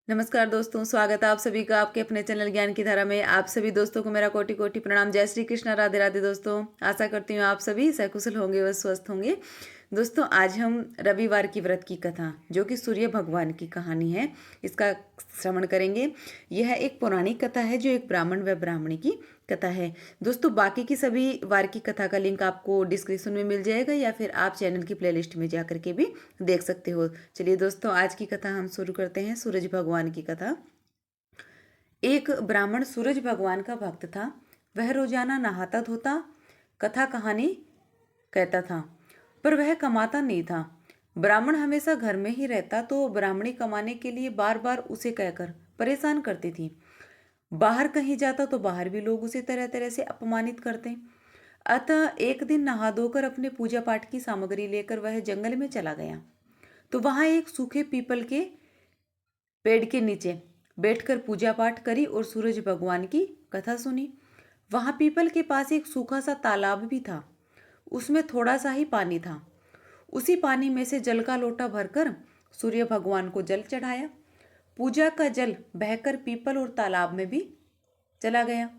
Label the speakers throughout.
Speaker 1: नमस्कार दोस्तों, स्वागत है आप सभी का आपके अपने चैनल ज्ञान की धारा में। आप सभी दोस्तों को मेरा कोटि कोटि प्रणाम। जय श्री कृष्णा, राधे राधे। दोस्तों आशा करती हूँ आप सभी सकुशल होंगे व स्वस्थ होंगे। दोस्तों आज हम रविवार की व्रत की कथा, जो कि सूर्य भगवान की कहानी है, इसका श्रवण करेंगे। यह एक पौराणिक कथा है, जो एक ब्राह्मण व ब्राह्मणी की कथा है। दोस्तों बाकी की सभी वार की कथा का लिंक आपको डिस्क्रिप्शन में मिल जाएगा, या फिर आप चैनल की प्लेलिस्ट में जा करके भी देख सकते हो। चलिए दोस्तों, आज की कथा हम शुरू करते हैं। सूरज भगवान की कथा। एक ब्राह्मण सूरज भगवान का भक्त था। वह रोजाना नहाता धोता, कथा कहानी कहता था, पर वह कमाता नहीं था। ब्राह्मण हमेशा घर में ही रहता, तो ब्राह्मणी कमाने के लिए बार बार उसे कहकर परेशान करती थी। बाहर कहीं जाता तो बाहर भी लोग उसे तरह तरह से अपमानित करते। अतः एक दिन नहा धोकर अपने पूजा पाठ की सामग्री लेकर वह जंगल में चला गया। तो वहां एक सूखे पीपल के पेड़ के नीचे बैठकर पूजा पाठ करी और सूरज भगवान की कथा सुनी। वहां पीपल के पास एक सूखा सा तालाब भी था। उसमें थोड़ा सा ही पानी था। उसी पानी में से जल का लोटा भरकर सूर्य भगवान को जल चढ़ाया। पूजा का जल बहकर पीपल और तालाब में भी चला गया।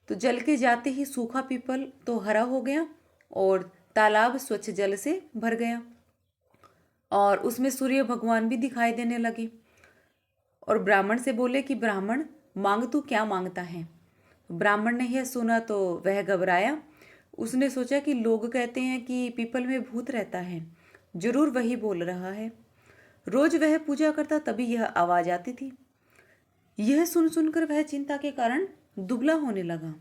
Speaker 1: तो जल के जाते ही सूखा पीपल तो हरा हो गया और तालाब स्वच्छ जल से भर गया, और उसमें सूर्य भगवान भी दिखाई देने लगे। और ब्राह्मण से बोले कि ब्राह्मण, मांग तू क्या मांगता है। ब्राह्मण ने यह सुना तो वह घबराया। उसने सोचा कि लोग कहते हैं कि पीपल में भूत रहता है, जरूर वही बोल रहा है। रोज वह पूजा करता, तभी यह आवाज आती थी। यह सुन सुनकर वह चिंता के कारण दुबला होने लगा।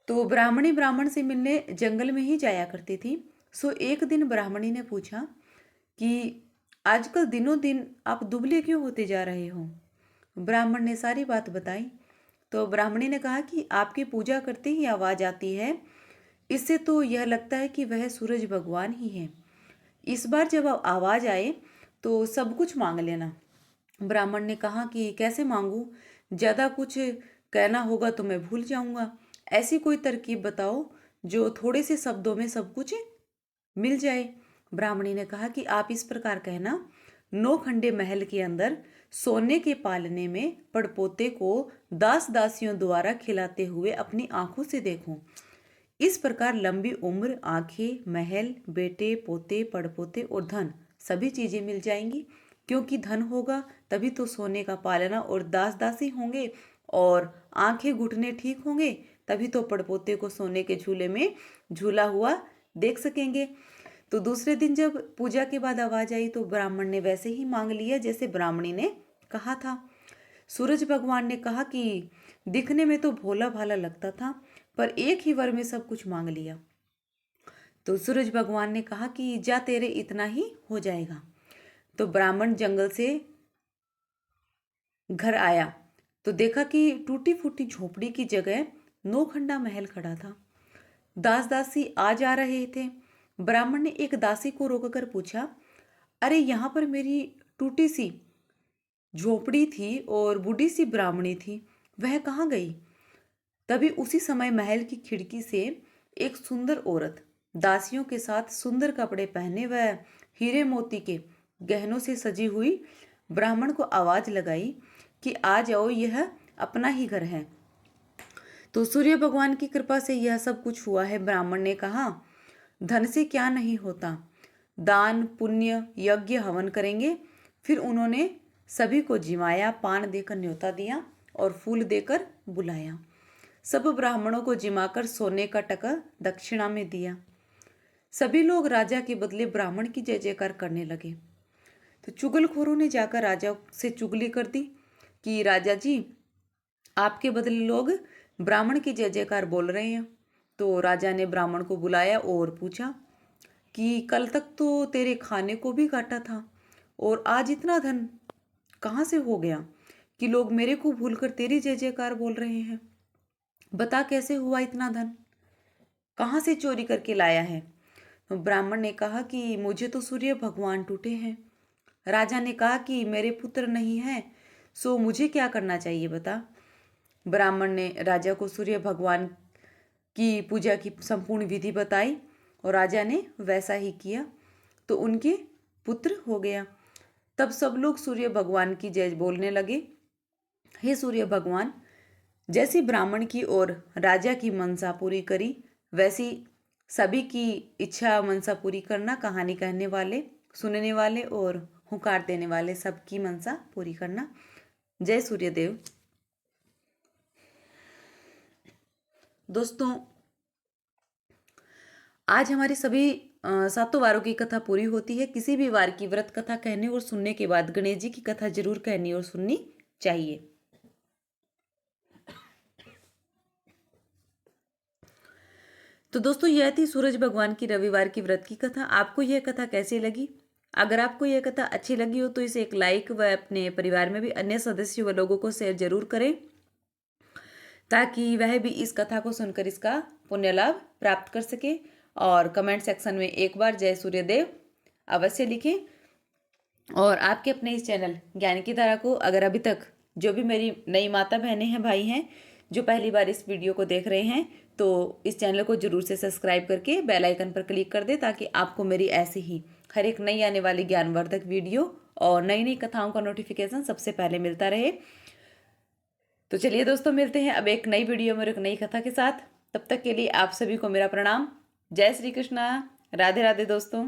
Speaker 1: तो ब्राह्मणी ब्राह्मण से मिलने जंगल में ही जाया करती थी। सो एक दिन ब्राह्मणी ने पूछा कि आजकल दिनों दिन आप दुबले क्यों होते जा रहे हो। ब्राह्मण ने सारी बात बताई। तो ब्राह्मणी ने कहा कि आपकी पूजा करते ही आवाज आती है, इससे तो यह लगता है कि वह सूरज भगवान ही है। इस बार जब आवाज आए तो सब कुछ मांग लेना। ब्राह्मण ने कहा कि कैसे मांगू, ज्यादा कुछ कहना होगा तो मैं भूल जाऊंगा। ऐसी कोई तरकीब बताओ जो थोड़े से शब्दों में सब कुछ मिल जाए। ब्राह्मणी ने कहा कि आप इस प्रकार कहना, नौखंडे महल के अंदर सोने के पालने में पड़पोते को दास दासियों द्वारा खिलाते हुए अपनी आंखों से देखो। इस प्रकार लंबी उम्र, आंखें, महल, बेटे पोते, पड़पोते और धन, सभी चीजें मिल जाएंगी। क्योंकि धन होगा तभी तो सोने का पालना और दास दासी होंगे, और आंखें घुटने ठीक होंगे तभी तो पड़पोते को सोने के झूले में झूला हुआ देख सकेंगे। तो दूसरे दिन जब पूजा के बाद आवाज आई तो ब्राह्मण ने वैसे ही मांग लिया जैसे ब्राह्मणी ने कहा था। सूरज भगवान ने कहा कि दिखने में तो भोला भाला लगता था, पर एक ही वर में सब कुछ मांग लिया। तो सूरज भगवान ने कहा कि जा, तेरे इतना ही हो जाएगा। तो ब्राह्मण जंगल से घर आया तो देखा कि टूटी फूटी झोपड़ी की जगह नौखंडा महल खड़ा था। दास दासी आ जा रहे थे। ब्राह्मण ने एक दासी को रोककर पूछा, अरे यहाँ पर मेरी टूटी सी झोपड़ी थी और बूढ़ी सी ब्राह्मणी थी, वह कहाँ गई। तभी उसी समय महल की खिड़की से एक सुंदर औरत दासियों के साथ सुंदर कपड़े पहने व हीरे मोती के गहनों से सजी हुई ब्राह्मण को आवाज लगाई कि आ जाओ, यह अपना ही घर है। तो सूर्य भगवान की कृपा से यह सब कुछ हुआ है। ब्राह्मण ने कहा, धन से क्या नहीं होता, दान पुण्य यज्ञ हवन करेंगे। फिर उन्होंने सभी को जिमाया, पान देकर न्योता दिया और फूल देकर बुलाया। सब ब्राह्मणों को जिमाकर सोने का टका दक्षिणा में दिया। सभी लोग राजा के बदले ब्राह्मण की जय जयकार करने लगे। तो चुगलखोरों ने जाकर राजा से चुगली कर दी कि राजा जी, आपके बदले लोग ब्राह्मण की जय जयकार बोल रहे हैं। तो राजा ने ब्राह्मण को बुलाया और पूछा कि कल तक तो तेरे खाने को भी घाटा था, और आज इतना धन कहाँ से हो गया कि लोग मेरे को भूलकर तेरी जय जयकार बोल रहे हैं। बता कैसे हुआ इतना धन, कहाँ से चोरी करके लाया है। तो ब्राह्मण ने कहा कि मुझे तो सूर्य भगवान टूटे हैं। राजा ने कहा कि मेरे पुत्र नहीं है, सो मुझे क्या करना चाहिए बता। ब्राह्मण ने राजा को सूर्य भगवान की पूजा की संपूर्ण विधि बताई और राजा ने वैसा ही किया, तो उनके पुत्र हो गया। तब सब लोग सूर्य भगवान की जय बोलने लगे। हे सूर्य भगवान, जैसी ब्राह्मण की और राजा की मनसा पूरी करी, वैसी सभी की इच्छा मनसा पूरी करना। कहानी कहने वाले, सुनने वाले और हुंकार देने वाले सबकी मनसा पूरी करना। जय सूर्यदेव। दोस्तों, आज हमारी सभी सातों वारों की कथा पूरी होती है। किसी भी वार की व्रत कथा कहने और सुनने के बाद गणेश जी की कथा जरूर कहनी और सुननी चाहिए। तो दोस्तों, यह थी सूरज भगवान की रविवार की व्रत की कथा। आपको यह कथा कैसी लगी? अगर आपको यह कथा अच्छी लगी हो तो इसे एक लाइक व अपने परिवार में भी अन्य सदस्यों व लोगों को शेयर जरूर करें, ताकि वह भी इस कथा को सुनकर इसका पुण्य लाभ प्राप्त कर सके। और कमेंट सेक्शन में एक बार जय सूर्यदेव अवश्य लिखें। और आपके अपने इस चैनल ज्ञान की धारा को अगर अभी तक जो भी मेरी नई माता बहनें हैं, भाई हैं, जो पहली बार इस वीडियो को देख रहे हैं, तो इस चैनल को जरूर से सब्सक्राइब करके बेल आइकन पर क्लिक कर दे, ताकि आपको मेरी ऐसी ही हर एक नई आने वाली ज्ञानवर्धक वीडियो और नई नई कथाओं का नोटिफिकेशन सबसे पहले मिलता रहे। तो चलिए दोस्तों, मिलते हैं अब एक नई वीडियो में और एक नई कथा के साथ। तब तक के लिए आप सभी को मेरा प्रणाम। जय श्री कृष्णा। राधे राधे दोस्तों।